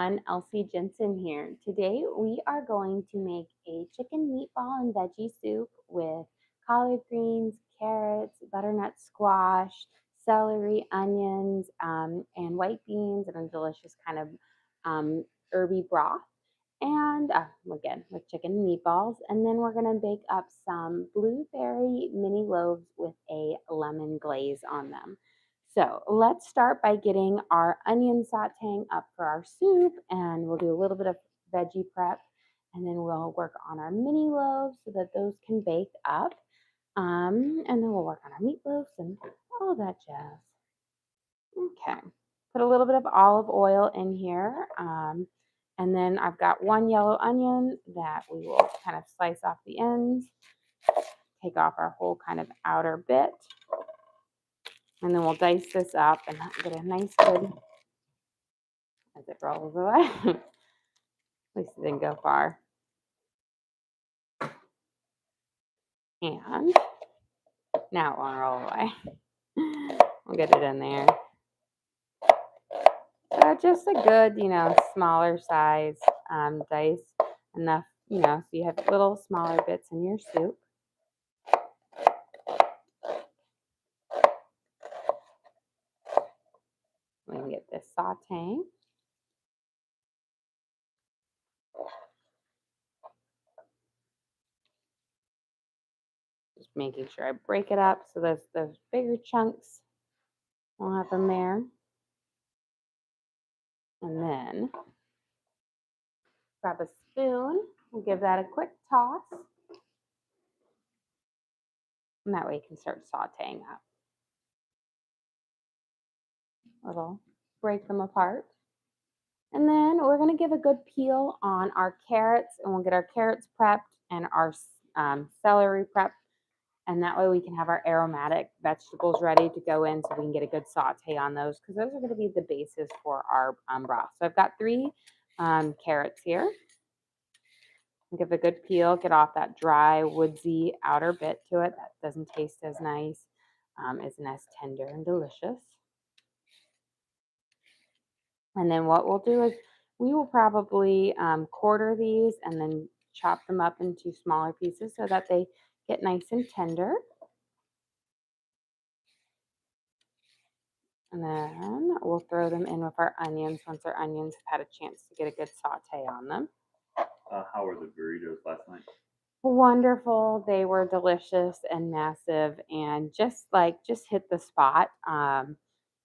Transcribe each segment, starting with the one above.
everyone, Elsie Jensen here. Today we are going to make a chicken meatball and veggie soup with collard greens, carrots, butternut squash, celery, onions, and white beans, and a delicious kind of herby broth. And again, with chicken and meatballs. And then we're going to bake up some blueberry mini loaves with a lemon glaze on them. So let's start by getting our onion sauteing up for our soup, and we'll do a little bit of veggie prep, and then we'll work on our mini loaves so that those can bake up. And then we'll work on our meatloaves and all that jazz. Okay, put a little bit of olive oil in here. And then I've got one yellow onion that we will kind of slice off the ends, take off our whole kind of outer bit. And then we'll dice this up and get a nice good, as it rolls away. At least it didn't go far. And now it won't roll away. We'll get it in there. Just a good, smaller size dice. Enough, so you have little smaller bits in your soup. We can get this sauteing. Just making sure I break it up so those bigger chunks, I'll have them there. And then grab a spoon and give that a quick toss. And that way you can start sauteing up. Little break them apart. And then we're going to give a good peel on our carrots, and we'll get our carrots prepped and our celery prepped. And that way we can have our aromatic vegetables ready to go in so we can get a good saute on those, because those are going to be the basis for our broth. So I've got 3 carrots here. Give a good peel, get off that dry, woodsy outer bit to it. That doesn't taste as nice, isn't as tender and delicious. And then what we'll do is we will probably quarter these and then chop them up into smaller pieces so that they get nice and tender. And then we'll throw them in with our onions once our onions have had a chance to get a good saute on them. How were the burritos last night? Wonderful. They were delicious and massive and just hit the spot.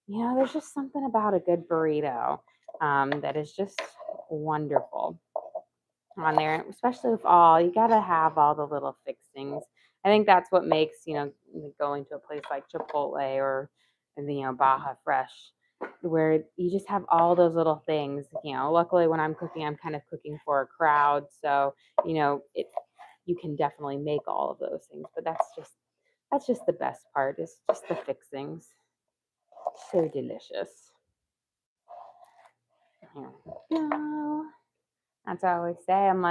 There's just something about a good burrito that is just wonderful on there, especially with you got to have all the little fixings. I think that's what makes, going to a place like Chipotle or, Baja Fresh, where you just have all those little things. Luckily when I'm cooking, I'm kind of cooking for a crowd. So, you can definitely make all of those things, but that's just the best part, is just the fixings. So delicious. Here we go. That's what I always say. I'm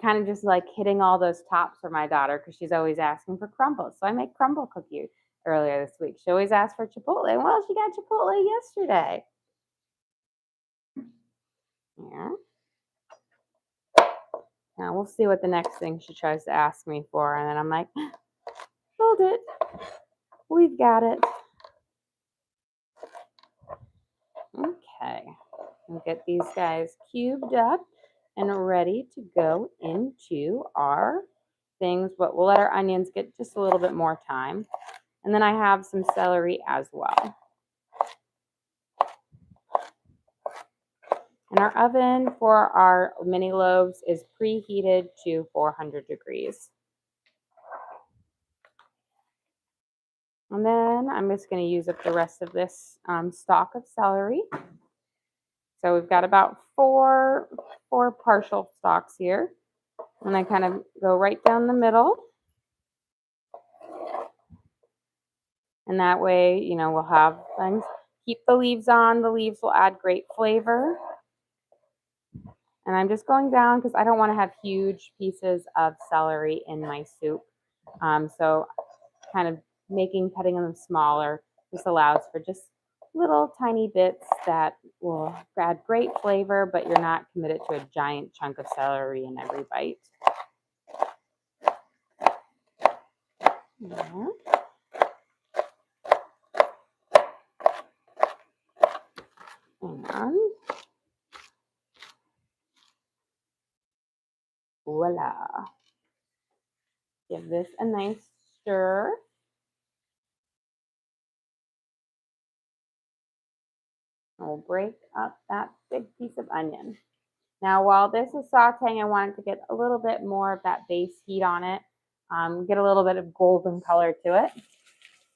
kind of just hitting all those tops for my daughter because she's always asking for crumbles. So I made crumble cookie earlier this week. She always asks for Chipotle. Well, she got Chipotle yesterday. Yeah. Now we'll see what the next thing she tries to ask me for. And then I'm like, hold it. We've got it. Okay. We'll get these guys cubed up and ready to go into our things, but we'll let our onions get just a little bit more time. And then I have some celery as well. And our oven for our mini loaves is preheated to 400 degrees. And then I'm just going to use up the rest of this stalk of celery. So we've got about four partial stalks here. And I kind of go right down the middle. And that way, we'll have things. Keep the leaves on. The leaves will add great flavor. And I'm just going down because I don't want to have huge pieces of celery in my soup. So kind of cutting them smaller just allows for just little tiny bits that will add great flavor, but you're not committed to a giant chunk of celery in every bite. Yeah. And voila. Give this a nice stir. We'll break up that big piece of onion. Now, while this is sauteing, I want it to get a little bit more of that base heat on it, get a little bit of golden color to it.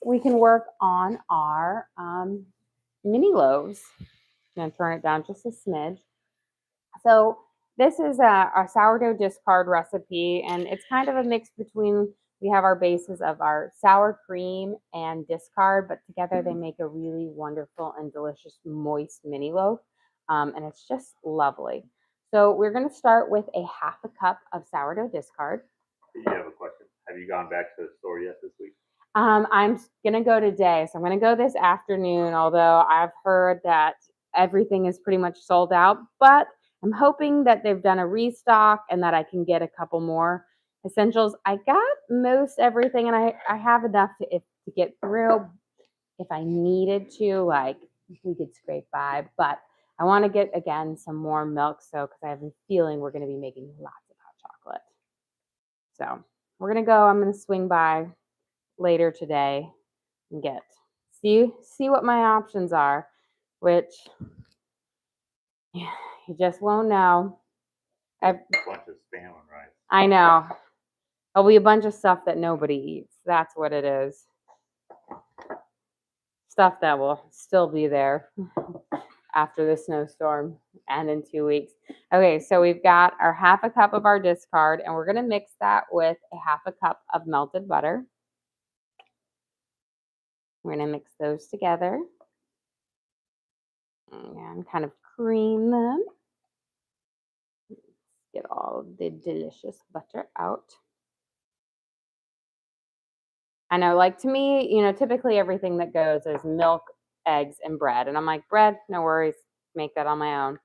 We can work on our mini loaves. I'm going to turn it down just a smidge. So this is a sourdough discard recipe, and it's kind of a mix between, we have our bases of our sour cream and discard, but together they make a really wonderful and delicious moist mini loaf, and it's just lovely. So we're going to start with a half a cup of sourdough discard. You have a question. Have you gone back to the store yet this week? I'm going to go today, so I'm going to go this afternoon, although I've heard that everything is pretty much sold out, but I'm hoping that they've done a restock and that I can get a couple more essentials. I got most everything, and I have enough to get through if I needed to, like we could scrape by, but I want to get, again, some more milk, so because I have a feeling we're going to be making lots of hot chocolate. So we're going to go, I'm going to swing by later today and get see what my options are, which you just won't know. A bunch of spam and rice. I know. There'll be a bunch of stuff that nobody eats. That's what it is. Stuff that will still be there after the snowstorm and in 2 weeks. Okay, so we've got our half a cup of our discard, and we're going to mix that with a half a cup of melted butter. We're going to mix those together and kind of cream them. Get all of the delicious butter out. I know, like, to me, typically everything that goes is milk, eggs, and bread. And I'm like, bread, no worries, make that on my own.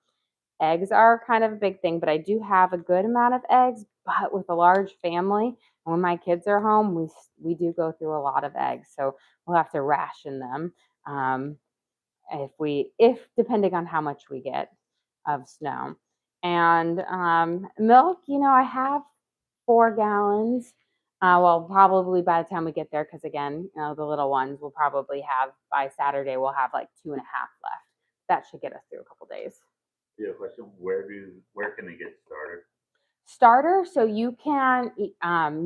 Eggs are kind of a big thing, but I do have a good amount of eggs. But with a large family, and when my kids are home, we do go through a lot of eggs. So we'll have to ration them if depending on how much we get of snow. And milk, I have 4 gallons. Well, probably by the time we get there, because again, the little ones will probably have, by Saturday, we'll have like 2.5 left. That should get us through a couple days. You have a question? Where can they get started? Starter, so you can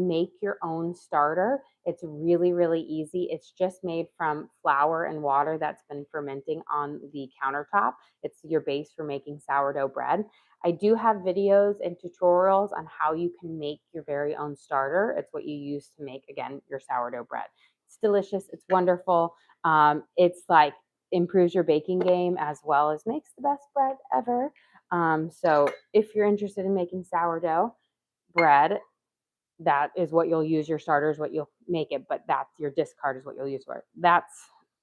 make your own starter. It's really, really easy. It's just made from flour and water that's been fermenting on the countertop. It's your base for making sourdough bread. I do have videos and tutorials on how you can make your very own starter. It's what you use to make, again, your sourdough bread. It's delicious. It's wonderful. It's like improves your baking game as well as makes the best bread ever. So if you're interested in making sourdough bread, that is what you'll use. Your starter is what you'll make it, but that's your discard is what you'll use for it. That's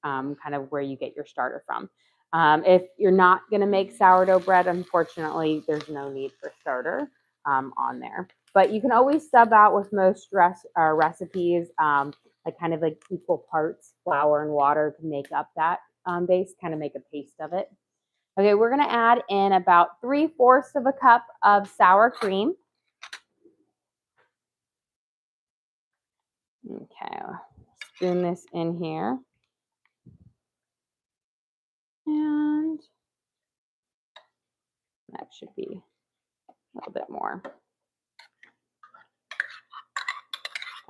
kind of where you get your starter from. If you're not going to make sourdough bread, unfortunately, there's no need for starter on there. But you can always sub out with most recipes, like kind of like equal parts flour and water to make up that base, kind of make a paste of it. Okay, we're going to add in about 3/4 of a cup of sour cream. Okay, spoon this in here. And that should be a little bit more.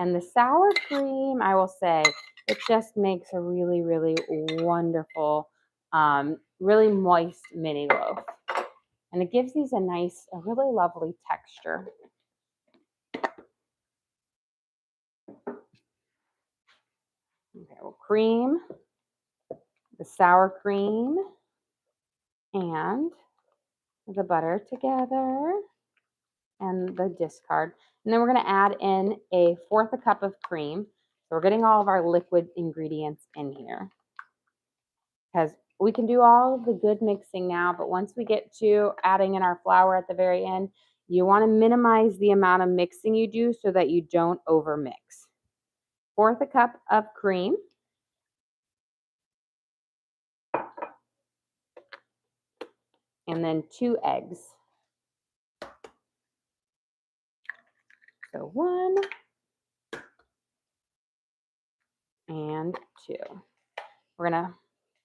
And the sour cream, I will say, it just makes a really, really wonderful, really moist mini loaf. And it gives these a really lovely texture. Okay, we'll cream the sour cream and the butter together and the discard. And then we're going to add in 1/4 a cup of cream. So we're getting all of our liquid ingredients in here. Because we can do all of the good mixing now, but once we get to adding in our flour at the very end, you want to minimize the amount of mixing you do so that you don't over mix. 1/4 cup of cream. And then 2 eggs. So 1 and 2. We're going to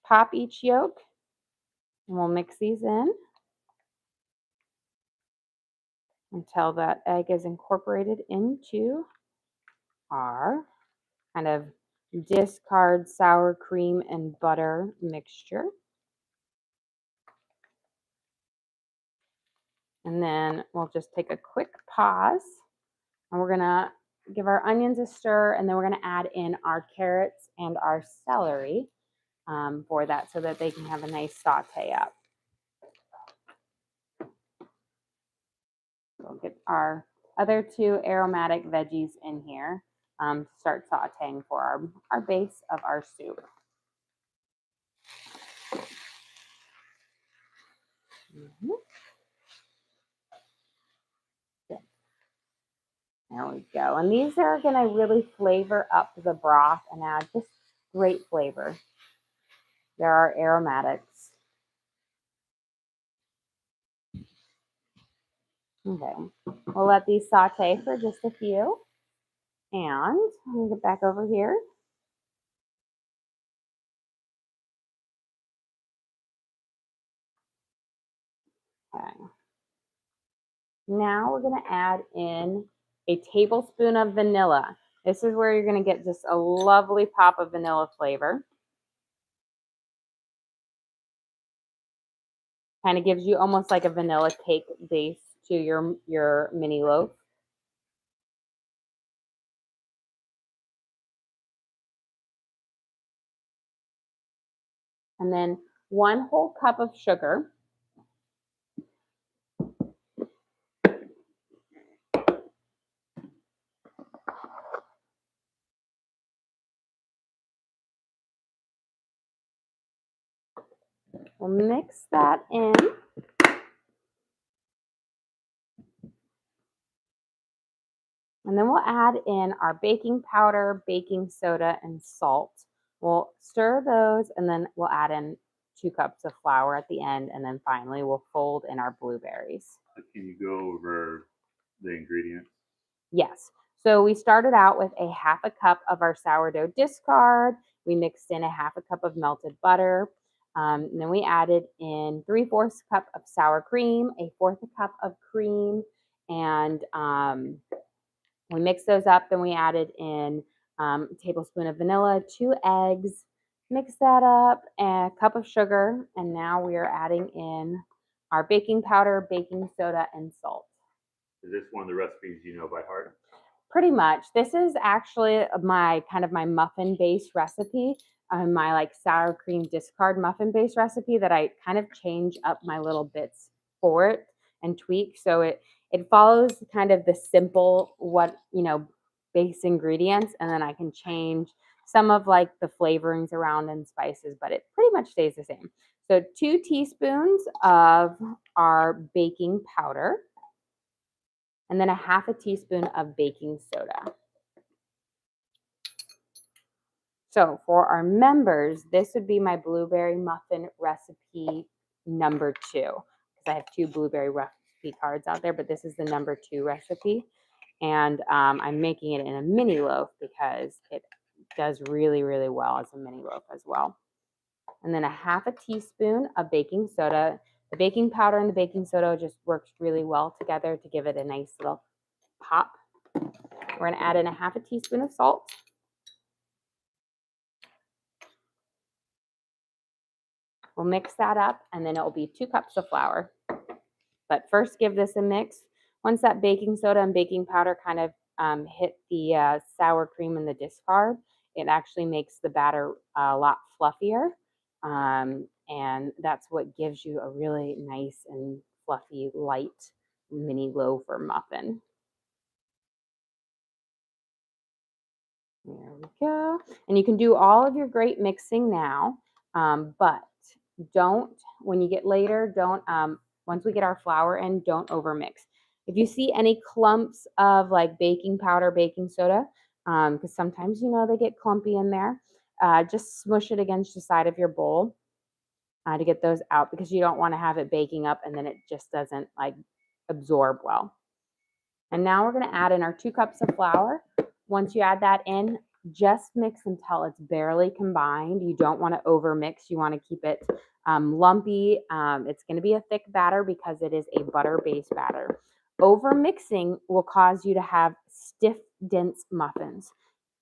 pop each yolk and we'll mix these in until that egg is incorporated into our kind of discard sour cream and butter mixture. And then we'll just take a quick pause and we're going to give our onions a stir, and then we're going to add in our carrots and our celery for that so that they can have a nice saute up. We'll get our other 2 aromatic veggies in here to start sauteing for our base of our soup. There we go. And these are going to really flavor up the broth and add just great flavor. There are aromatics. Okay, we'll let these saute for just a few. And let me get back over here. Okay. Now we're going to add in a tablespoon of vanilla. This is where you're going to get just a lovely pop of vanilla flavor. Kind of gives you almost like a vanilla cake base to your mini loaf. And then 1 whole cup of sugar. We'll mix that in. And then we'll add in our baking powder, baking soda, and salt. We'll stir those, and then we'll add in 2 cups of flour at the end, and then finally we'll fold in our blueberries. Can you go over the ingredients? Yes. So we started out with a 1/2 cup of our sourdough discard. We mixed in a 1/2 cup of melted butter. And then we added in 3/4 cup of sour cream, a 1/4 cup of cream, and we mixed those up. Then we added in a tablespoon of vanilla, 2 eggs, mix that up, and a cup of sugar. And now we are adding in our baking powder, baking soda, and salt. Is this one of the recipes you know by heart? Pretty much. This is actually my kind of my muffin base recipe, my like sour cream discard muffin base recipe that I kind of change up my little bits for it and tweak. So it follows kind of the simple base ingredients, and then I can change some of like the flavorings around and spices, but it pretty much stays the same. So 2 teaspoons of our baking powder, and then a 1/2 teaspoon of baking soda. So for our members, this would be my blueberry muffin recipe number 2, because I have 2 blueberry recipe cards out there, but this is the number 2 recipe. And I'm making it in a mini loaf because it does really, really well as a mini loaf as well. And then a 1/2 teaspoon of baking soda. The baking powder and the baking soda just works really well together to give it a nice little pop. We're going to add in a 1/2 teaspoon of salt. We'll mix that up, and then it will be 2 cups of flour. But first, give this a mix. Once that baking soda and baking powder kind of hit the sour cream in the discard, it actually makes the batter a lot fluffier. And that's what gives you a really nice and fluffy, light mini loaf or muffin. There we go. And you can do all of your great mixing now, but When you get later, once we get our flour in, don't overmix. If you see any clumps of like baking powder, baking soda, because sometimes they get clumpy in there, just smush it against the side of your bowl to get those out, because you don't want to have it baking up and then it just doesn't like absorb well. And now we're going to add in our 2 cups of flour. Once you add that in, just mix until it's barely combined. You don't want to overmix. You want to keep it lumpy. It's going to be a thick batter because it is a butter-based batter. Over mixing will cause you to have stiff, dense muffins.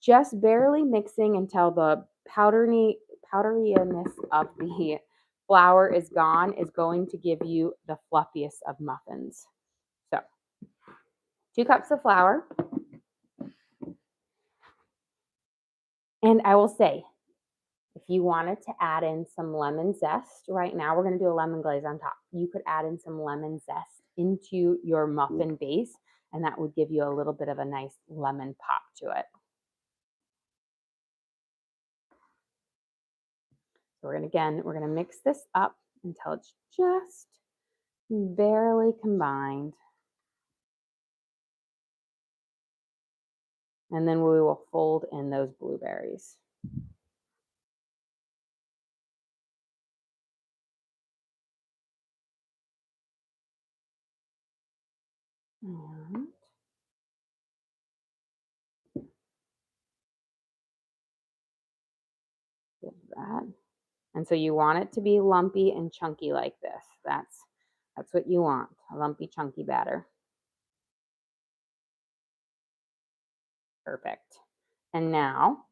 Just barely mixing until the powderiness of the flour is gone is going to give you the fluffiest of muffins. So 2 cups of flour. And I will say, if you wanted to add in some lemon zest, right now we're going to do a lemon glaze on top. You could add in some lemon zest into your muffin base, and that would give you a little bit of a nice lemon pop to it. So we're going to mix this up until it's just barely combined. And then we will fold in those blueberries. And give that. And so you want it to be lumpy and chunky like this. That's what you want, a lumpy, chunky batter. Perfect. And now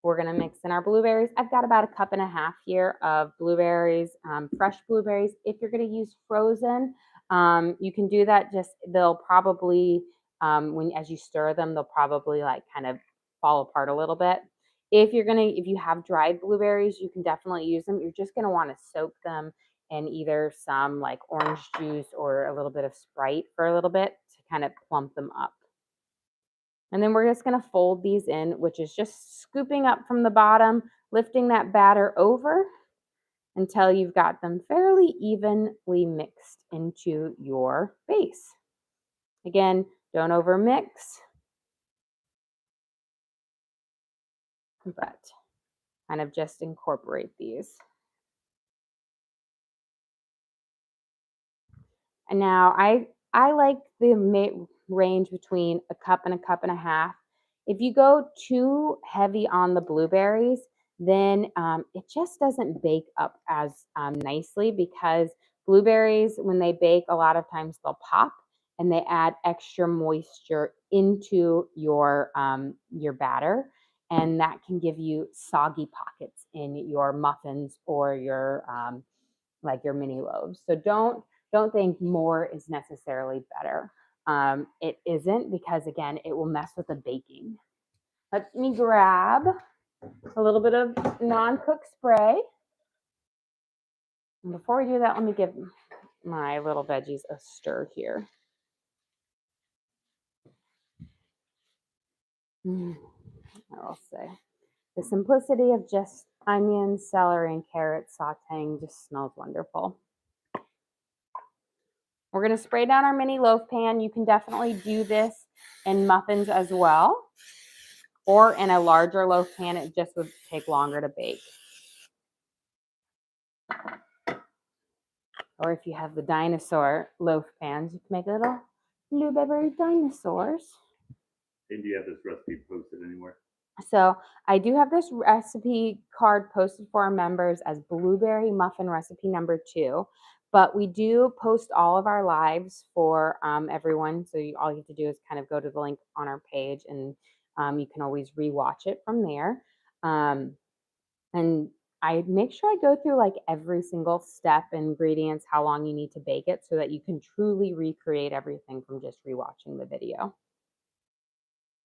we're going to mix in our blueberries. I've got about 1.5 cups here of blueberries, fresh blueberries. If you're going to use frozen, you can do that. They'll probably, as you stir them, they'll probably like kind of fall apart a little bit. If you have dried blueberries, you can definitely use them. You're just going to want to soak them in either some like orange juice or a little bit of Sprite for a little bit to kind of plump them up. And then we're just going to fold these in, which is just scooping up from the bottom, lifting that batter over until you've got them fairly evenly mixed into your base. Again, don't overmix, but kind of just incorporate these. And now I like the range between 1 cup and 1.5 cups. If you go too heavy on the blueberries, then it just doesn't bake up as nicely, because blueberries, when they bake, a lot of times they'll pop and they add extra moisture into your batter, and that can give you soggy pockets in your muffins or your like your mini loaves. So don't think more is necessarily better. It isn't, because again, it will mess with the baking. Let me grab a little bit of non-cook spray. And before we do that, let me give my little veggies a stir here. I will say, the simplicity of just onions, celery, and carrots sauteing just smells wonderful. We're going to spray down our mini loaf pan. You can definitely do this in muffins as well, or in a larger loaf pan. It just would take longer to bake. Or if you have the dinosaur loaf pans, you can make little blueberry dinosaurs. And do you have this recipe posted anywhere? So I do have this recipe card posted for our members as blueberry muffin recipe number 2. But we do post all of our lives for everyone. So all you have to do is kind of go to the link on our page, and you can always rewatch it from there. And I make sure I go through like every single step, ingredients, how long you need to bake it, so that you can truly recreate everything from just rewatching the video.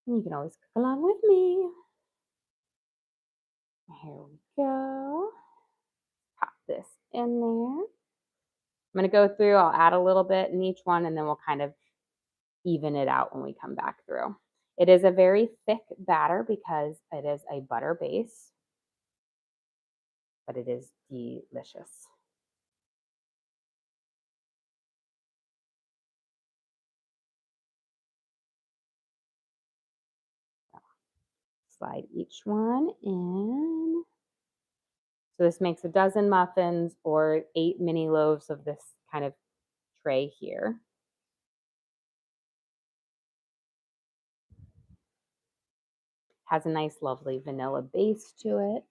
And you can always cook along with me. Here we go. Pop this in there. I'm going to go through, I'll add a little bit in each one, and then we'll kind of even it out when we come back through. It is a very thick batter because it is a butter base. but it is delicious. Slide each one in. So this makes a dozen muffins or 8 mini loaves of this kind of tray here. Has a nice, lovely vanilla base to it.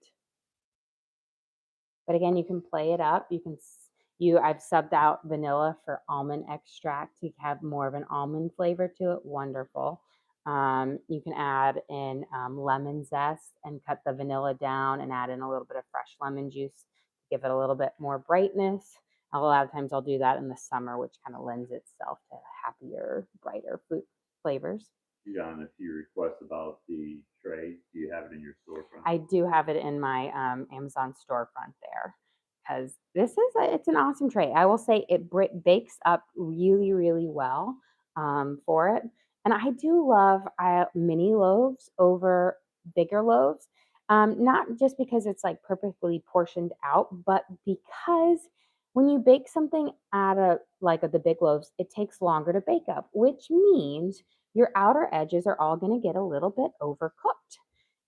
But again, you can play it up. I've subbed out vanilla for almond extract to have more of an almond flavor to it. Wonderful. You can add in lemon zest and cut the vanilla down and add in a little bit of fresh lemon juice to give it a little bit more brightness. A lot of times I'll do that in the summer, which kind of lends itself to happier, brighter food flavors. You got a few requests about the tray. Do you have it in your storefront? I do have it in my Amazon storefront there because it's an awesome tray. I will say it bakes up really, really well for it. And I do love mini loaves over bigger loaves. Not just because it's like perfectly portioned out, but because when you bake something out of the big loaves, it takes longer to bake up, which means your outer edges are all going to get a little bit overcooked.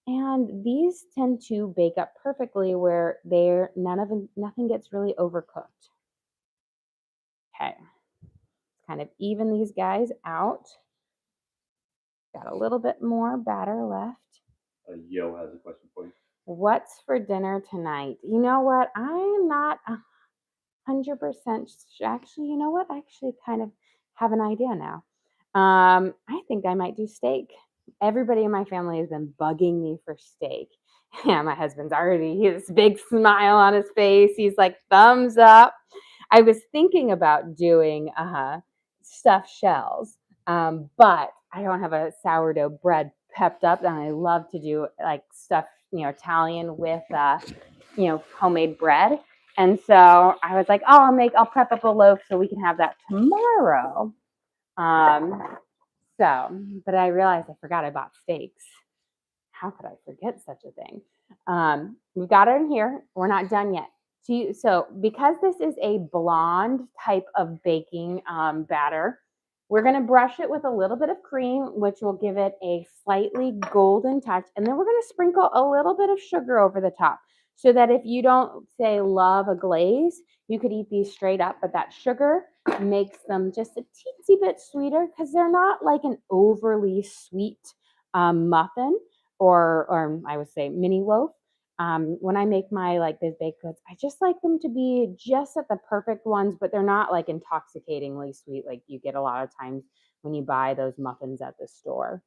And these tend to bake up perfectly where nothing gets really overcooked. Okay, kind of even these guys out. Got a little bit more batter left. Yo has a question for you. What's for dinner tonight? You know what? I'm not 100% actually. You know what? I actually kind of have an idea now. I think I might do steak. Everybody in my family has been bugging me for steak. Yeah, my husband's already, he has this big smile on his face. He's like, thumbs up. I was thinking about doing stuffed shells, but I don't have a sourdough bread pepped up, and I love to do like stuffed, Italian with, homemade bread. And so I was like, oh, I'll prep up a loaf so we can have that tomorrow. But I realized I forgot I bought steaks. How could I forget such a thing? We've got it in here. We're not done yet. So because this is a blonde type of baking batter, we're going to brush it with a little bit of cream, which will give it a slightly golden touch. And then we're going to sprinkle a little bit of sugar over the top so that if you don't, say, love a glaze, you could eat these straight up. But that sugar makes them just a teensy bit sweeter because they're not like an overly sweet muffin or I would say mini loaf. When I make my these baked goods, I just like them to be just at the perfect ones, but they're not like intoxicatingly sweet like you get a lot of times when you buy those muffins at the store.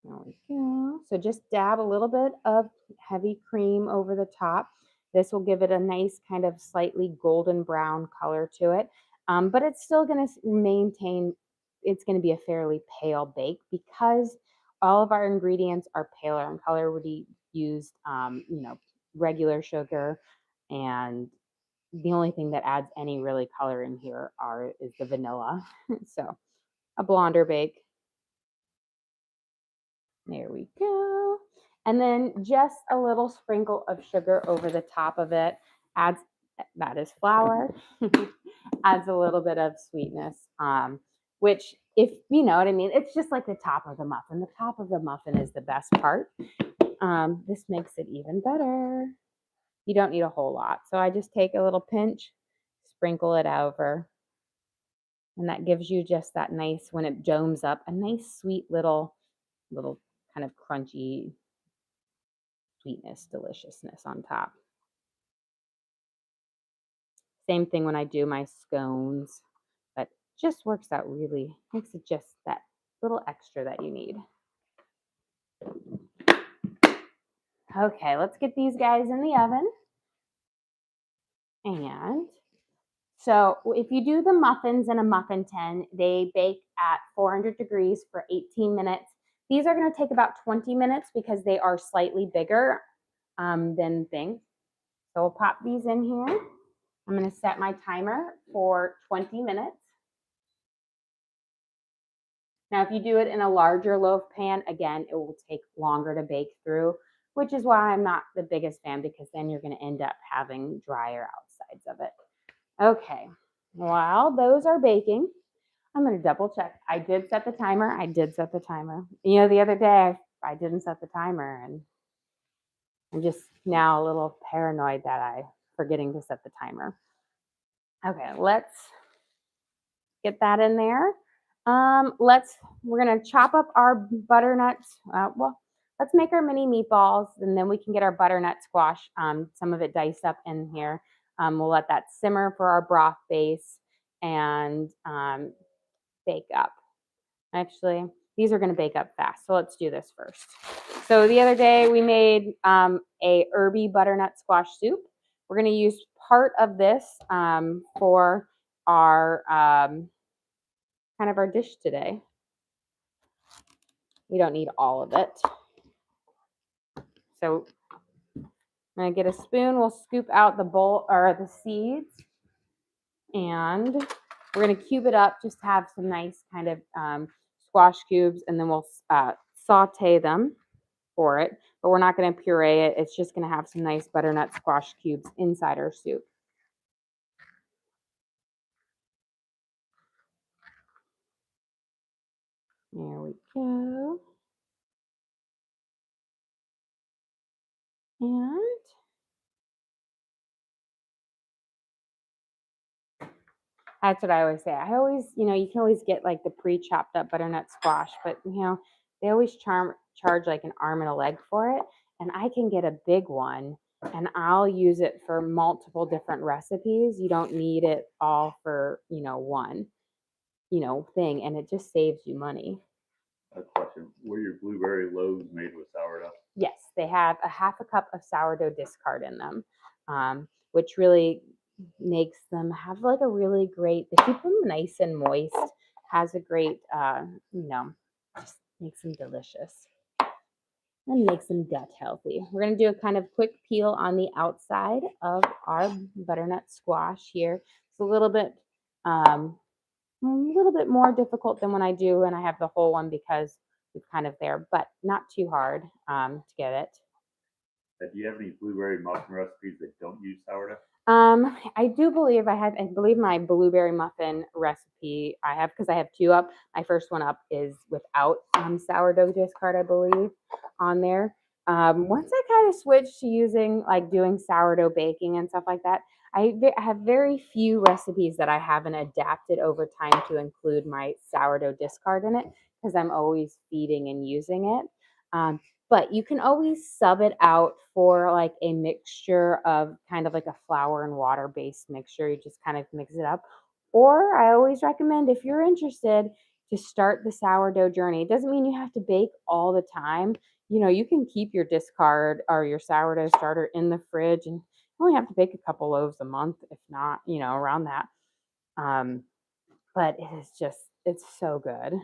There we go. So just dab a little bit of heavy cream over the top. This will give it a nice kind of slightly golden brown color to it. But it's still going to maintain, it's going to be a fairly pale bake because all of our ingredients are paler in color. We used, regular sugar, and the only thing that adds any really color in here is the vanilla. So a blonder bake. There we go. And then just a little sprinkle of sugar over the top of it that is flour, adds a little bit of sweetness, which, if you know what I mean, it's just like the top of the muffin. The top of the muffin is the best part. This makes it even better. You don't need a whole lot. So I just take a little pinch, sprinkle it over, and that gives you just that nice, when it domes up, a nice sweet little kind of crunchy sweetness, deliciousness on top. Same thing when I do my scones, but just works out really, makes it just that little extra that you need. Okay, let's get these guys in the oven. And so if you do the muffins in a muffin tin, they bake at 400 degrees for 18 minutes. These are going to take about 20 minutes because they are slightly bigger than things. So we'll pop these in here. I'm going to set my timer for 20 minutes. Now, if you do it in a larger loaf pan, again, it will take longer to bake through. which is why I'm not the biggest fan because then you're going to end up having drier outsides of it. Okay, while those are baking, I'm going to double check. I did set the timer. I did set the timer. You know, the other day I didn't set the timer and I'm just now a little paranoid that I'm forgetting to set the timer. Okay, let's get that in there. We're gonna chop up our butternuts. Let's make our mini meatballs, and then we can get our butternut squash. Some of it diced up in here. We'll let that simmer for our broth base and bake up. Actually, these are gonna bake up fast, so let's do this first. So the other day we made a herby butternut squash soup. We're gonna use part of this for our kind of our dish today. We don't need all of it. So I'm gonna get a spoon. We'll scoop out the bowl or the seeds, and we're gonna cube it up. Just have some nice kind of squash cubes, and then we'll saute them for it. But we're not gonna puree it. It's just gonna have some nice butternut squash cubes inside our soup. There we go. And that's what I always say. I always, you can always get like the pre-chopped up butternut squash, but they always charge like an arm and a leg for it. And I can get a big one and I'll use it for multiple different recipes. You don't need it all for, one, thing. And it just saves you money. A question: were your blueberry loaves made with sourdough? Yes, they have a half a cup of sourdough discard in them, which really makes them have like a really great, they keep them nice and moist, has a great, just makes them delicious and makes them gut healthy. We're going to do a kind of quick peel on the outside of our butternut squash here. It's a little bit more difficult than when I do when I have the whole one because it's kind of there, but not too hard to get it. Do you have any blueberry muffin recipes that don't use sourdough? I believe my blueberry muffin recipe I have because I have two up. My first one up is without sourdough discard, I believe, on there. Once I kind of switched to doing sourdough baking and stuff like that, I have very few recipes that I haven't adapted over time to include my sourdough discard in it because I'm always feeding and using it. But you can always sub it out for like a mixture of kind of like a flour and water based mixture. You just kind of mix it up. Or I always recommend if you're interested to start the sourdough journey. It doesn't mean you have to bake all the time. You can keep your discard or your sourdough starter in the fridge and you only have to bake a couple loaves a month, if not, around that. But it's so good.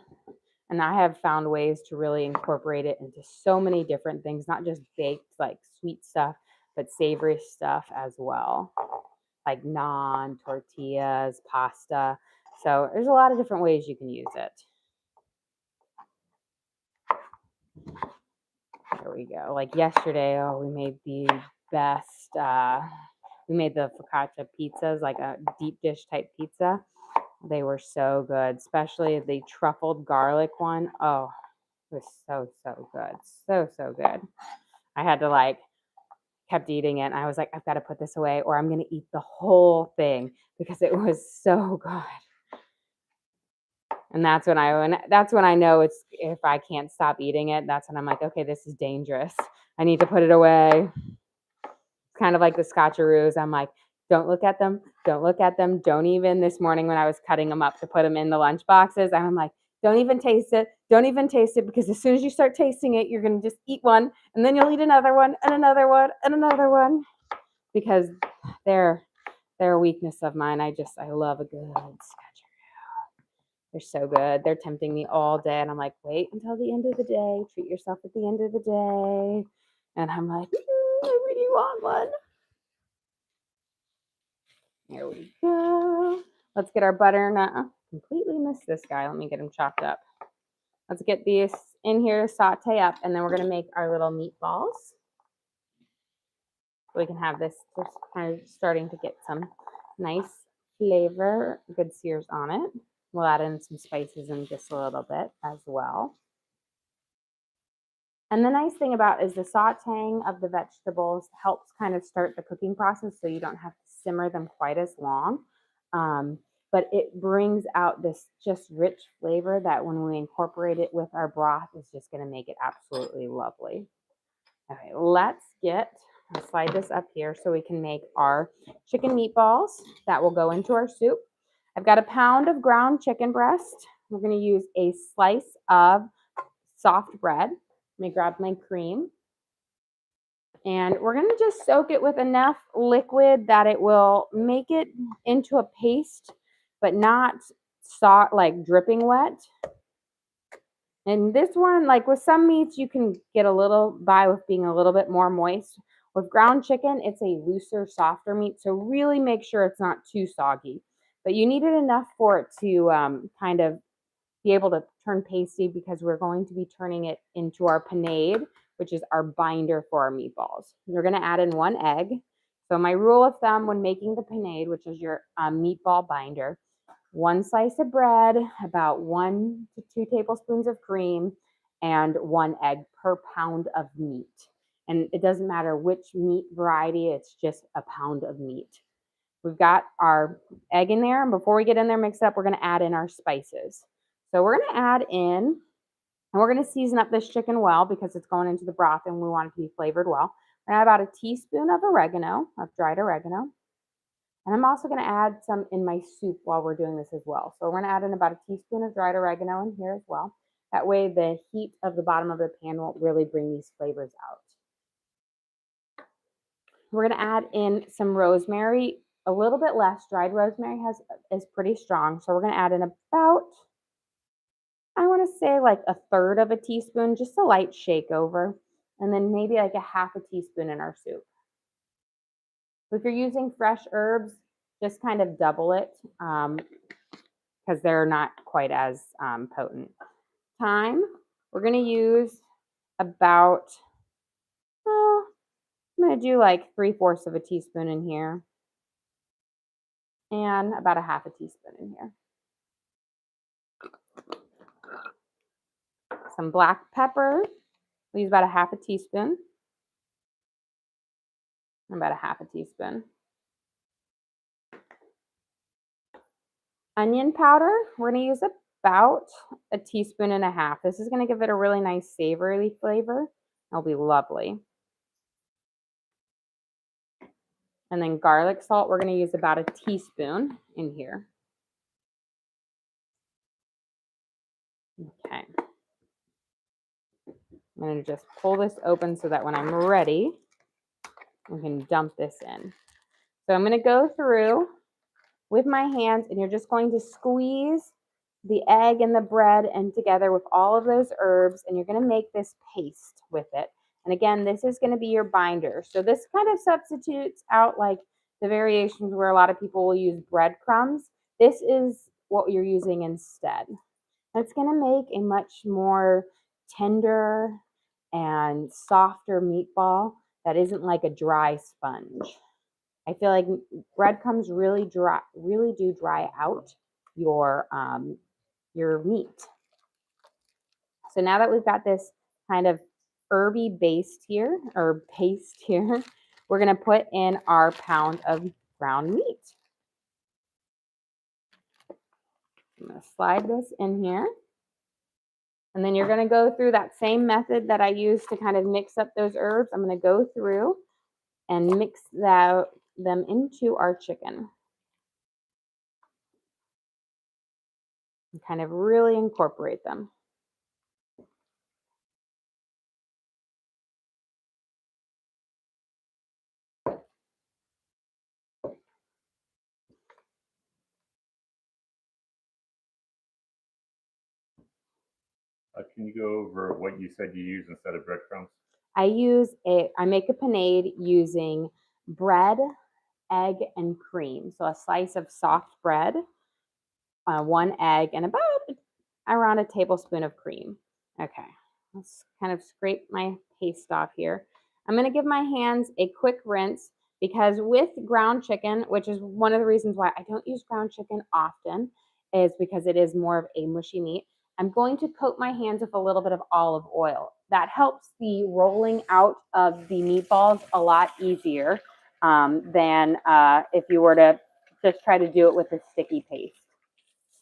And I have found ways to really incorporate it into so many different things, not just baked like sweet stuff, but savory stuff as well, like naan, tortillas, pasta. So there's a lot of different ways you can use it. There we go. Like yesterday, we made the best, we made the focaccia pizzas, like a deep dish type pizza. They were so good, especially the truffled garlic one. Oh, it was so, so good. So, so good. I had to kept eating it. And I was like, I've got to put this away or I'm going to eat the whole thing because it was so good. And that's when I know it's if I can't stop eating it, that's when I'm like, okay, this is dangerous. I need to put it away. Kind of like the scotcheroos. I'm like, don't look at them. Don't look at them. Don't even this morning when I was cutting them up to put them in the lunch boxes, I'm like, don't even taste it. Don't even taste it because as soon as you start tasting it, you're going to just eat one and then you'll eat another one and another one and another one because they're a weakness of mine. I love a good scotcheroo. They're so good. They're tempting me all day and I'm like, wait until the end of the day. Treat yourself at the end of the day. And I'm like, I really want one. There we go. Let's get our butternut. Oh, completely missed this guy. Let me get him chopped up. Let's get these in here to saute up, and then we're going to make our little meatballs. So we can have this just kind of starting to get some nice flavor, good sears on it. We'll add in some spices in just a little bit as well. And the nice thing about is the sauteing of the vegetables helps kind of start the cooking process so you don't have to simmer them quite as long. But it brings out this just rich flavor that when we incorporate it with our broth is just going to make it absolutely lovely. Okay, I'll slide this up here so we can make our chicken meatballs that will go into our soup. I've got a pound of ground chicken breast. We're going to use a slice of soft bread. Let me grab my cream. And we're going to just soak it with enough liquid that it will make it into a paste, but not like dripping wet. And this one, like with some meats, you can get a little by with being a little bit more moist. With ground chicken, it's a looser, softer meat, so really make sure it's not too soggy. But you need it enough for it to kind of be able to turn pasty because we're going to be turning it into our panade, which is our binder for our meatballs. You're going to add in 1 egg. So my rule of thumb when making the panade, which is your meatball binder, 1 slice of bread, about 1 to 2 tablespoons of cream, and 1 egg per pound of meat. And it doesn't matter which meat variety, it's just a pound of meat. We've got our egg in there, and before we get in there, mix it up, we're going to add in our spices. So we're going to add in, and we're going to season up this chicken well because it's going into the broth and we want it to be flavored well. We're going to add about a teaspoon of oregano, of dried oregano. And I'm also going to add some in my soup while we're doing this as well. So we're going to add in about a teaspoon of dried oregano in here as well. That way the heat of the bottom of the pan won't really bring these flavors out. We're going to add in some rosemary, a little bit less. Dried rosemary is pretty strong. So we're going to add in about, I want to say like 1/3 of a teaspoon, just a light shake over. And then maybe like a 1/2 teaspoon in our soup. If you're using fresh herbs, just kind of double it because they're not quite as potent. Thyme, we're going to use about, I'm going to do like 3/4 of a teaspoon in here and about a 1/2 teaspoon in here. Some black pepper, we use about a 1/2 teaspoon. About a 1/2 teaspoon. Onion powder, we're going to use about a teaspoon and a half. This is going to give it a really nice savory flavor. It'll be lovely. And then garlic salt, we're going to use about a teaspoon in here. Okay. I'm going to just pull this open so that when I'm ready, we can dump this in. So I'm going to go through with my hands, and you're just going to squeeze the egg and the bread and together with all of those herbs, and you're going to make this paste with it. And again, this is going to be your binder. So this kind of substitutes out like the variations where a lot of people will use breadcrumbs. This is what you're using instead. And it's going to make a much more tender and softer meatball that isn't like a dry sponge. I feel like breadcrumbs really do dry out your meat. So now that we've got this kind of herby paste here, we're going to put in our pound of ground meat. I'm going to slide this in here. And then you're going to go through that same method that I used to kind of mix up those herbs. I'm going to go through and mix them into our chicken. And kind of really incorporate them. Can you go over what you said you use instead of breadcrumbs? I make a panade using bread, egg, and cream. So a slice of soft bread, 1 egg, and about around a tablespoon of cream. Okay, let's kind of scrape my paste off here. I'm going to give my hands a quick rinse because with ground chicken, which is one of the reasons why I don't use ground chicken often, is because it is more of a mushy meat. I'm going to coat my hands with a little bit of olive oil. That helps the rolling out of the meatballs a lot easier than if you were to just try to do it with a sticky paste.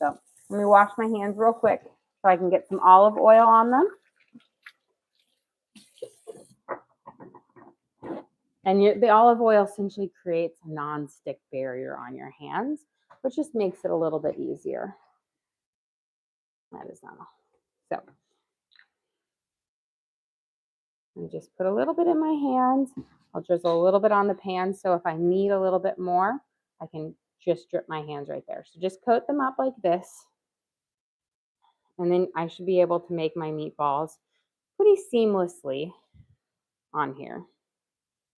So let me wash my hands real quick so I can get some olive oil on them. And the olive oil essentially creates a non-stick barrier on your hands, which just makes it a little bit easier. That is not all. So I just put a little bit in my hands. I'll drizzle a little bit on the pan. So if I need a little bit more, I can just drip my hands right there. So just coat them up like this. And then I should be able to make my meatballs pretty seamlessly on here.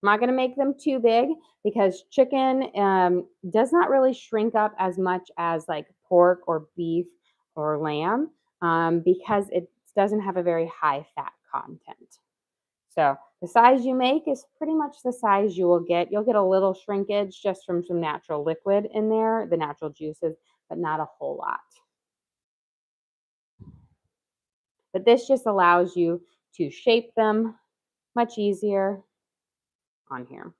I'm not going to make them too big because chicken does not really shrink up as much as like pork or beef or lamb because it doesn't have a very high fat content. So the size you make is pretty much the size you will get. You'll get a little shrinkage just from some natural liquid in there, the natural juices, but not a whole lot. But this just allows you to shape them much easier on here.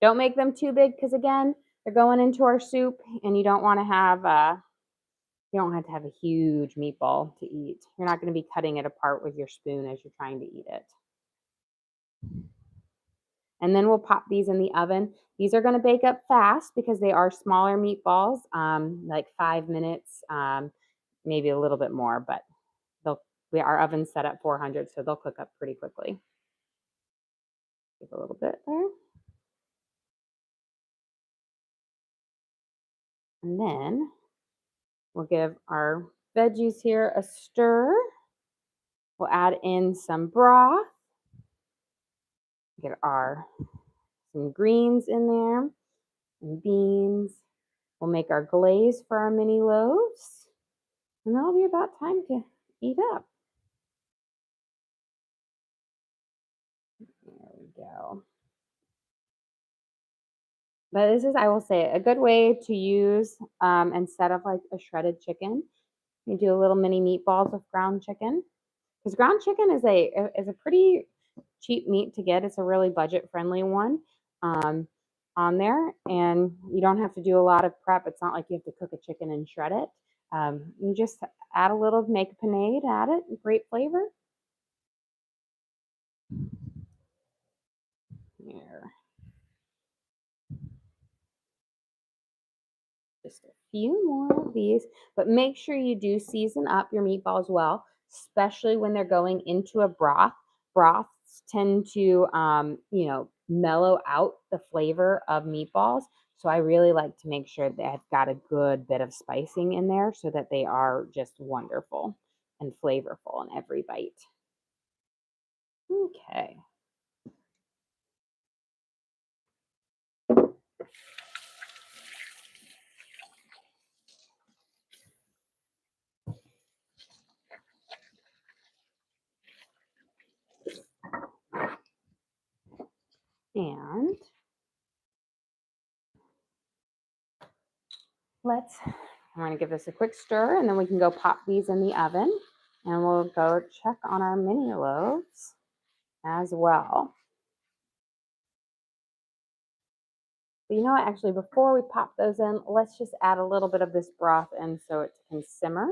Don't make them too big because again, they're going into our soup and you don't want to have you don't have to have a huge meatball to eat. You're not going to be cutting it apart with your spoon as you're trying to eat it. And then we'll pop these in the oven. These are going to bake up fast because they are smaller meatballs, like 5 minutes, maybe a little bit more, but our oven's set at 400, so they'll cook up pretty quickly. Give a little bit there. And then we'll give our veggies here a stir. We'll add in some broth. Get some greens in there and beans. We'll make our glaze for our mini loaves. And that'll be about time to eat up. There we go. But this is, I will say, a good way to use instead of like a shredded chicken. You do a little mini meatballs with ground chicken. Because ground chicken is a pretty cheap meat to get. It's a really budget friendly one on there, and you don't have to do a lot of prep. It's not like you have to cook a chicken and shred it. You just add a little, make a panade, add it, great flavor. Here. Just a few more of these, but make sure you do season up your meatballs well, especially when they're going into a broth. Broths tend to, mellow out the flavor of meatballs. So I really like to make sure that I've got a good bit of spicing in there so that they are just wonderful and flavorful in every bite. Okay. And I'm going to give this a quick stir and then we can go pop these in the oven and we'll go check on our mini loaves as well. But you know what, actually, before we pop those in, let's just add a little bit of this broth in so it can simmer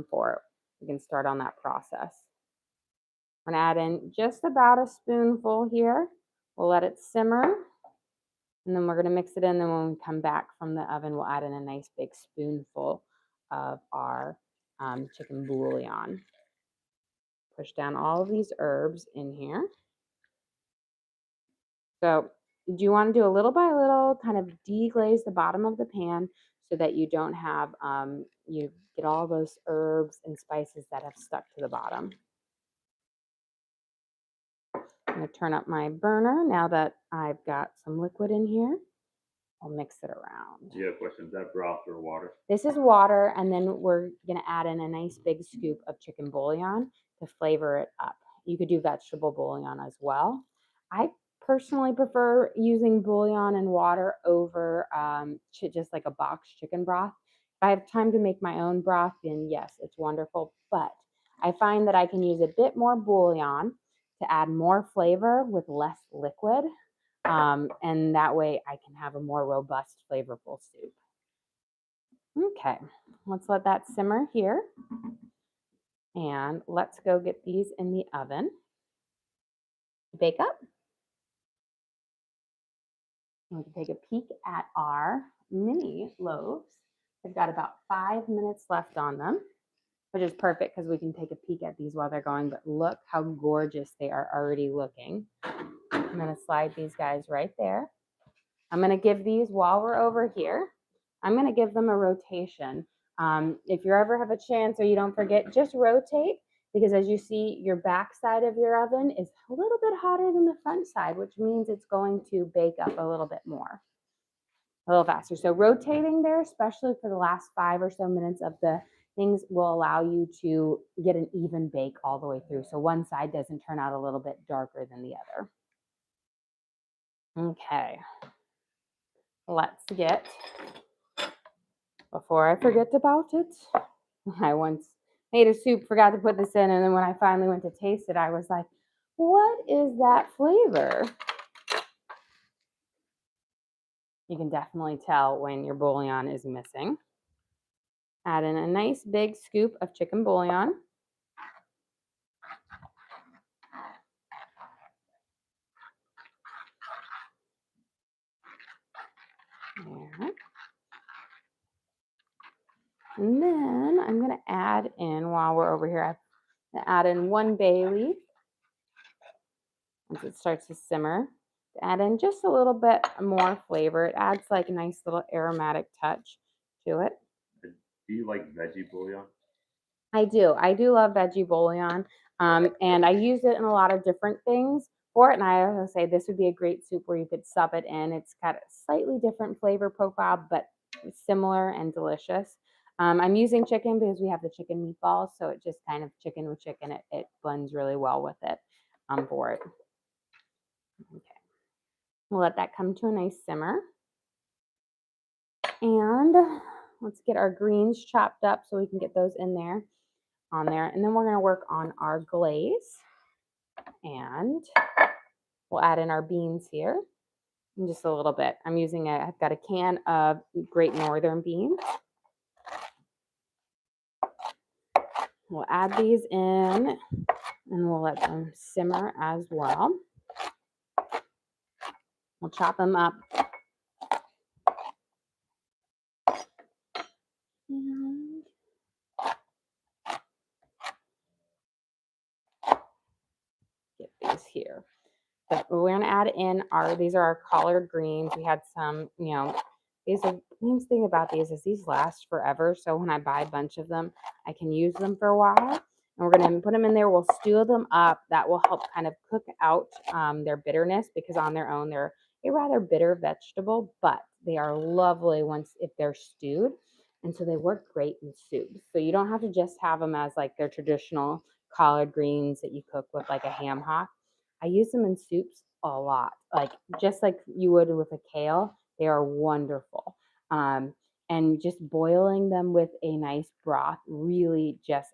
for it. We can start on that process. I'm going to add in just about a spoonful here. We'll let it simmer. And then we're going to mix it in. Then when we come back from the oven, we'll add in a nice big spoonful of our chicken bouillon. Push down all of these herbs in here. So do you want to do a little by little, kind of deglaze the bottom of the pan so that you don't have, you get all those herbs and spices that have stuck to the bottom. I'm going to turn up my burner now that I've got some liquid in here. I'll mix it around. You have questions? Is that broth or water? This is water, and then we're going to add in a nice big scoop of chicken bouillon to flavor it up. You could do vegetable bouillon as well. I personally prefer using bouillon and water over just like a boxed chicken broth. If I have time to make my own broth, then yes, it's wonderful. But I find that I can use a bit more bouillon to add more flavor with less liquid. And that way I can have a more robust, flavorful soup. Okay, let's let that simmer here. And let's go get these in the oven to bake up. We can take a peek at our mini loaves. They've got about 5 minutes left on them, which is perfect because we can take a peek at these while they're going. But look how gorgeous they are already looking. I'm going to slide these guys right there. I'm going to give these while we're over here. I'm going to give them a rotation. If you ever have a chance or you don't forget, just rotate because as you see, your back side of your oven is a little bit hotter than the front side, which means it's going to bake up a little bit more, a little faster. So rotating there, especially for the last 5 or so minutes of the things, will allow you to get an even bake all the way through. So one side doesn't turn out a little bit darker than the other. Okay, let's get, before I forget about it, I once made a soup, forgot to put this in, and then when I finally went to taste it, I was like, what is that flavor? You can definitely tell when your bouillon is missing. Add in a nice big scoop of chicken bouillon. There. And then I'm going to add in, while we're over here, I'm going to add in 1 bay leaf once it starts to simmer. Add in just a little bit more flavor. It adds like a nice little aromatic touch to it. Do you like veggie bouillon? I do. I do love veggie bouillon, and I use it in a lot of different things for it. And I also say this would be a great soup where you could sub it in. It's got a slightly different flavor profile, but similar and delicious. I'm using chicken because we have the chicken meatballs, so it just kind of chicken with chicken. It blends really well with it for it. Okay, we'll let that come to a nice simmer. And let's get our greens chopped up so we can get those in there, on there. And then we're going to work on our glaze. And we'll add in our beans here in just a little bit. I've got a can of Great Northern beans. We'll add these in and we'll let them simmer as well. We'll chop them up. And get these here. But we're going to add in these are our collard greens. We had some, the nice thing about these is these last forever. So when I buy a bunch of them, I can use them for a while. And we're going to put them in there. We'll stew them up. That will help kind of cook out their bitterness, because on their own, they're a rather bitter vegetable, but they are lovely if they're stewed. And so they work great in soups. So you don't have to just have them as like their traditional collard greens that you cook with like a ham hock. I use them in soups a lot, like just like you would with a kale. They are wonderful. And just boiling them with a nice broth really just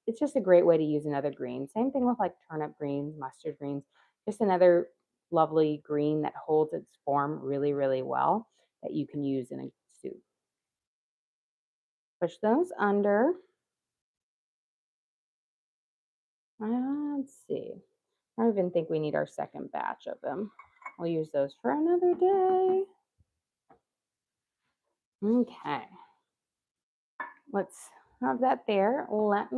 it's just a great way to use another green. Same thing with like turnip greens, mustard greens, just another lovely green that holds its form really, really well that you can use in a soup. Push those under. Let's see. I don't even think we need our second batch of them. We'll use those for another day. Okay. Let's have that there. Let's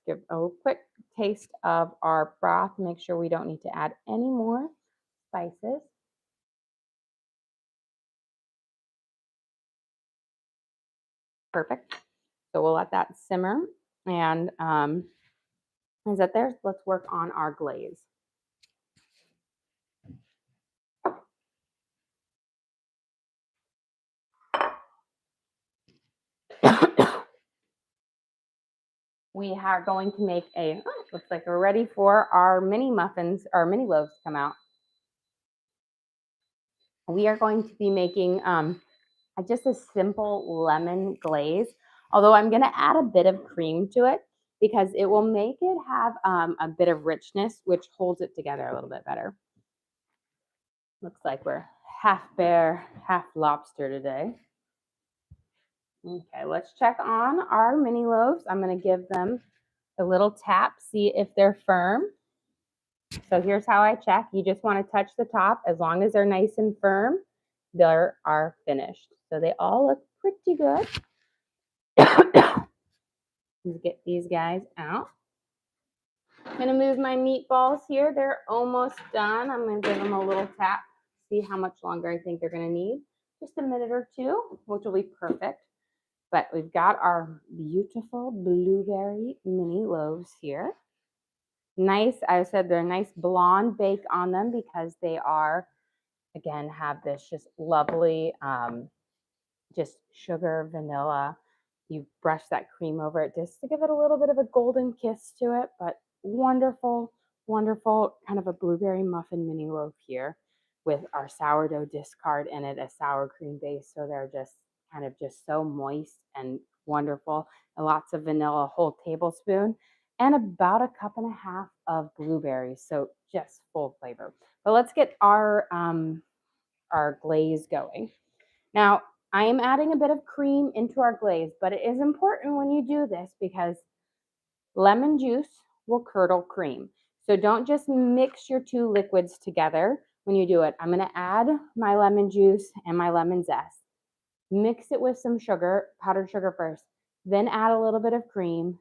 give a quick taste of our broth. Make sure we don't need to add any more spices. Perfect. So we'll let that simmer. And is that there? Let's work on our glaze. We are going to make Looks like we're ready for our mini muffins, our mini loaves to come out. We are going to be making just a simple lemon glaze, although I'm going to add a bit of cream to it because it will make it have a bit of richness, which holds it together a little bit better. Looks like we're half bear, half lobster today. Okay, let's check on our mini loaves. I'm going to give them a little tap, see if they're firm. So here's how I check. You just want to touch the top. As long as they're nice and firm, they are finished. So they all look pretty good. Let's get these guys out. I'm going to move my meatballs here. They're almost done. I'm going to give them a little tap, see how much longer I think they're going to need. Just a minute or two, which will be perfect. But we've got our beautiful blueberry mini loaves here. Nice, I said they're nice blonde bake on them because they are, again, have this just lovely, just sugar, vanilla. You brush that cream over it just to give it a little bit of a golden kiss to it, but wonderful, wonderful kind of a blueberry muffin mini loaf here with our sourdough discard in it, a sour cream base. So they're just kind of just so moist and wonderful. And lots of vanilla, a whole tablespoon, and about a cup and a half of blueberries. So just full flavor. But let's get our glaze going. Now, I am adding a bit of cream into our glaze, but it is important when you do this because lemon juice will curdle cream. So don't just mix your two liquids together when you do it. I'm going to add my lemon juice and my lemon zest. Mix it with some sugar, powdered sugar first, then add a little bit of cream,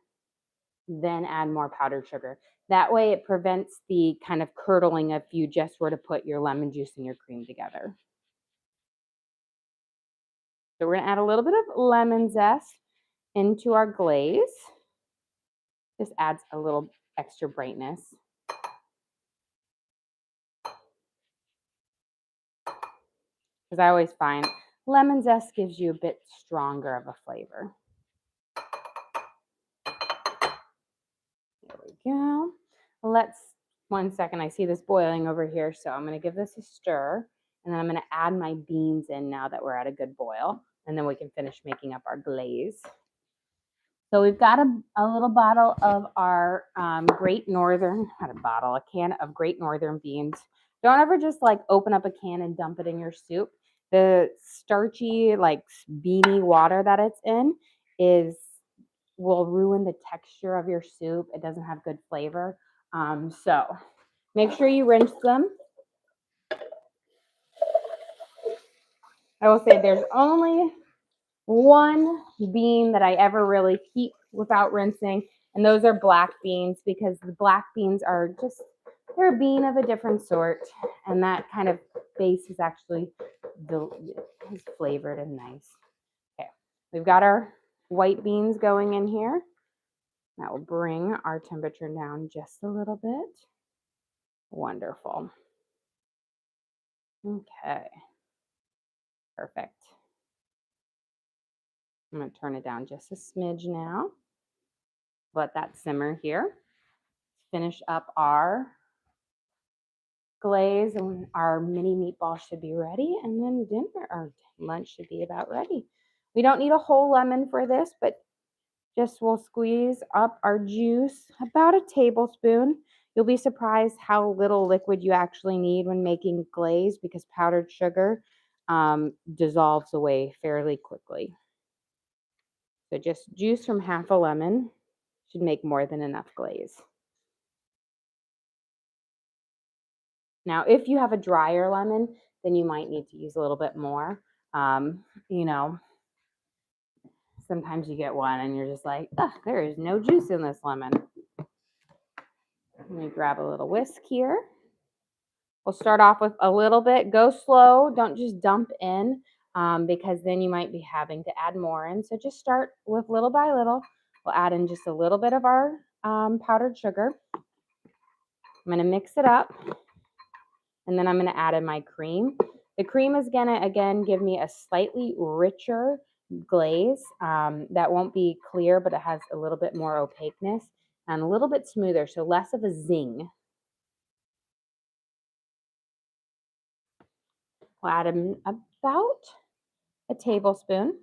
then add more powdered sugar. That way it prevents the kind of curdling if you just were to put your lemon juice and your cream together. So we're going to add a little bit of lemon zest into our glaze. This adds a little extra brightness. Because I always find lemon zest gives you a bit stronger of a flavor. There we go. One second, I see this boiling over here, so I'm going to give this a stir, and then I'm going to add my beans in now that we're at a good boil, and then we can finish making up our glaze. So we've got a little bottle of our Great Northern, not a bottle, a can of Great Northern beans. Don't ever just like open up a can and dump it in your soup. The starchy, like beany water that it's in will ruin the texture of your soup. It doesn't have good flavor. So make sure you rinse them. I will say there's only one bean that I ever really keep without rinsing, and those are black beans because the black beans are just, they're a bean of a different sort, and that kind of base is actually is flavored and nice. Okay, we've got our white beans going in here. That will bring our temperature down just a little bit. Wonderful. Okay, perfect. I'm going to turn it down just a smidge now. Let that simmer here. Finish up our glaze, and our mini meatball should be ready, and then dinner or lunch should be about ready. We don't need a whole lemon for this, but just we'll squeeze up our juice, about a tablespoon. You'll be surprised how little liquid you actually need when making glaze because powdered sugar dissolves away fairly quickly. So just juice from half a lemon should make more than enough glaze. Now, if you have a drier lemon, then you might need to use a little bit more. You know, sometimes you get one and you're just like, there is no juice in this lemon. Let me grab a little whisk here. We'll start off with a little bit. Go slow. Don't just dump in because then you might be having to add more in. So just start with little by little. We'll add in just a little bit of our powdered sugar. I'm going to mix it up. And then I'm going to add in my cream. The cream is going to, again, give me a slightly richer glaze that won't be clear, but it has a little bit more opaqueness. and a little bit smoother, so less of a zing. We'll add in about a tablespoon.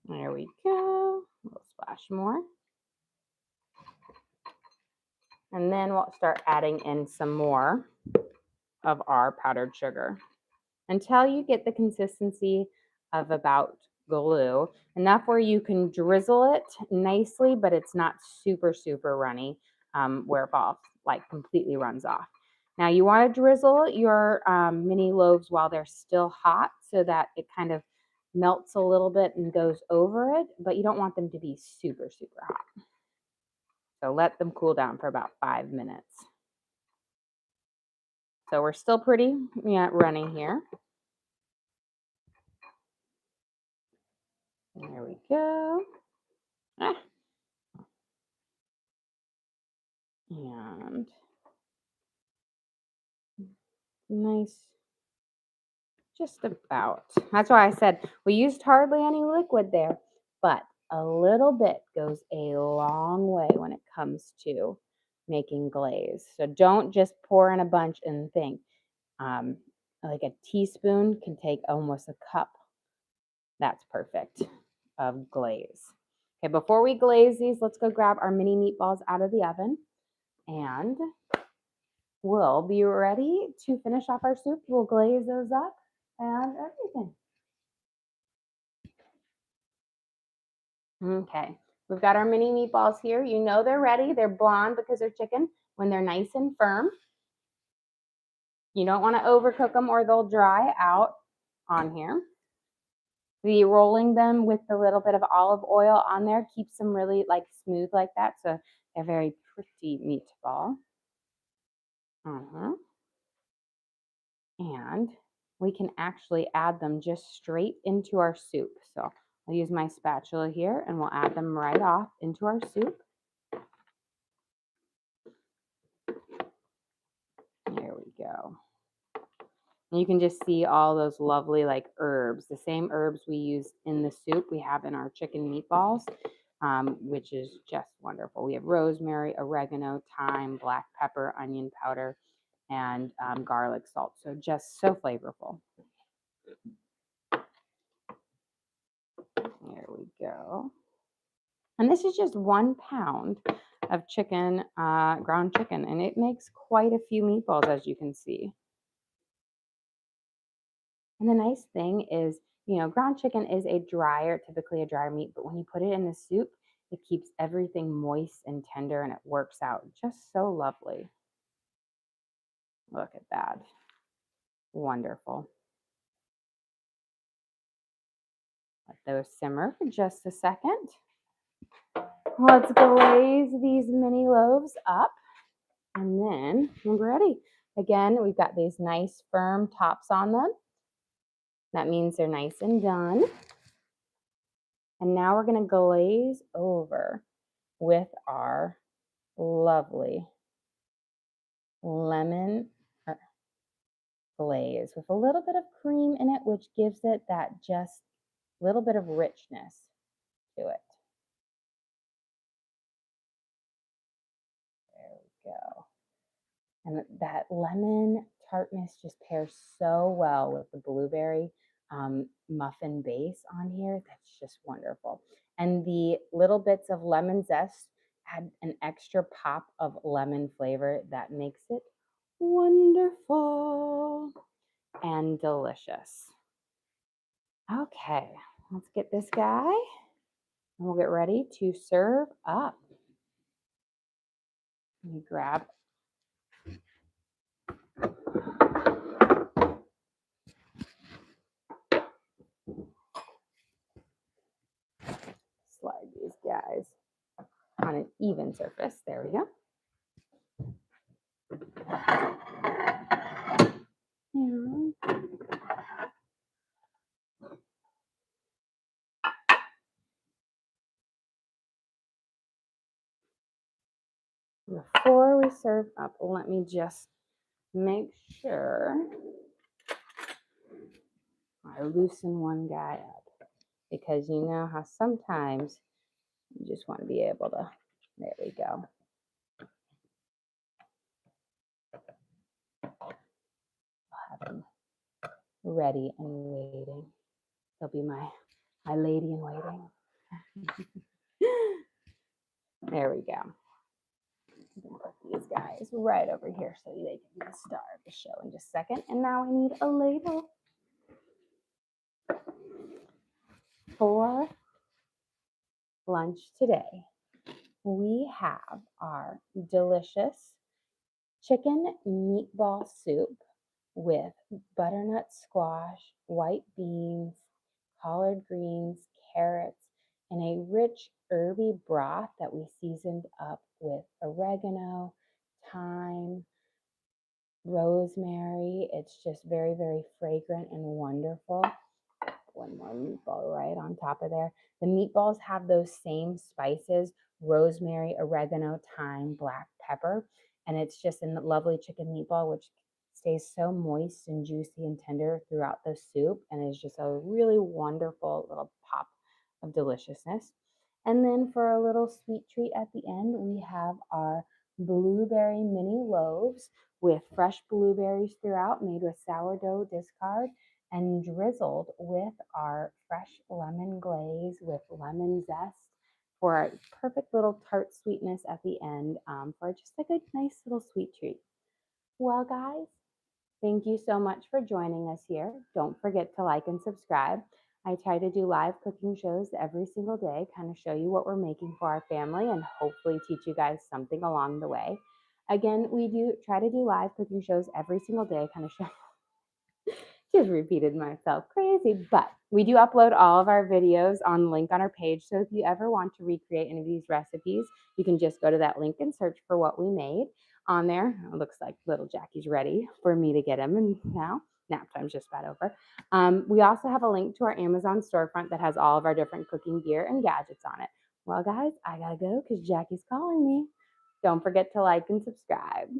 There we go. We'll splash more. And then we'll start adding in some more of our powdered sugar until you get the consistency of about glue, enough where you can drizzle it nicely, but it's not super, super runny, where it falls, like completely runs off. Now you want to drizzle your mini loaves while they're still hot so that it kind of melts a little bit and goes over it, but you don't want them to be super, super hot. So let them cool down for about 5 minutes. So we're still pretty runny here. There we go. And nice, just about. That's why I said we used hardly any liquid there, but a little bit goes a long way when it comes to making glaze. So don't just pour in a bunch and think. Like a teaspoon can take almost a cup. That's perfect of glaze. Okay, before we glaze these, let's go grab our mini meatballs out of the oven, and we'll be ready to finish off our soup. We'll glaze those up and everything. Okay, we've got our mini meatballs here. You know they're ready. They're blonde because they're chicken when they're nice and firm. You don't want to overcook them or they'll dry out on here. The rolling them with a little bit of olive oil on there keeps them really like smooth like that. So they're very pretty meatball. And we can actually add them just straight into our soup. So I'll use my spatula here and we'll add them right off into our soup. There we go. And you can just see all those lovely like herbs, the same herbs we use in the soup we have in our chicken meatballs, which is just wonderful. We have rosemary, oregano, thyme, black pepper, onion powder, and garlic salt. So just so flavorful. There we go. And this is just 1 pound of chicken, ground chicken, and it makes quite a few meatballs, as you can see. And the nice thing is, ground chicken is typically a drier meat, but when you put it in the soup, it keeps everything moist and tender, and it works out just so lovely. Look at that. Wonderful. Let those simmer for just a second. Let's glaze these mini loaves up, and then we're ready. Again, we've got these nice firm tops on them. That means they're nice and done. And now we're going to glaze over with our lovely lemon glaze with a little bit of cream in it, which gives it that just little bit of richness to it. There we go. And that lemon tartness just pairs so well with the blueberry muffin base on here. That's just wonderful. And the little bits of lemon zest add an extra pop of lemon flavor that makes it wonderful and delicious. Okay, let's get this guy and we'll get ready to serve up. Let me grab slide these guys on an even surface. There we go. And before we serve up, let me just make sure I loosen one guy up, because you know how sometimes You just want to be able to, there we go. I'll have them ready and waiting. They'll be my lady in waiting. There we go. I'm gonna put these guys right over here so they can be the star of the show in just a second. And now we need a label for lunch today. We have our delicious chicken meatball soup with butternut squash, white beans, collard greens, carrots, and a rich herby broth that we seasoned up with oregano, thyme, rosemary. It's just very, very fragrant and wonderful. One more meatball right on top of there. The meatballs have those same spices: rosemary, oregano, thyme, black pepper, and it's just a lovely chicken meatball, which stays so moist and juicy and tender throughout the soup, and is just a really wonderful little pop of deliciousness. And then for a little sweet treat at the end, we have our blueberry mini loaves with fresh blueberries throughout, made with sourdough discard and drizzled with our fresh lemon glaze with lemon zest for a perfect little tart sweetness at the end, for just like a nice little sweet treat. Well, guys, thank you so much for joining us here. Don't forget to like and subscribe. I try to do live cooking shows every single day, kind of show you what we're making for our family and hopefully teach you guys something along the way. Again, we do try to do live cooking shows every single day, kind of show just repeated myself crazy, but we do upload all of our videos on the link on our page. So if you ever want to recreate any of these recipes, you can just go to that link and search for what we made on there. It looks like little Jackie's ready for me to get him, and now nap time's just about over. We also have a link to our Amazon storefront that has all of our different cooking gear and gadgets on it. Well, guys, I gotta go because Jackie's calling me. Don't forget to like and subscribe.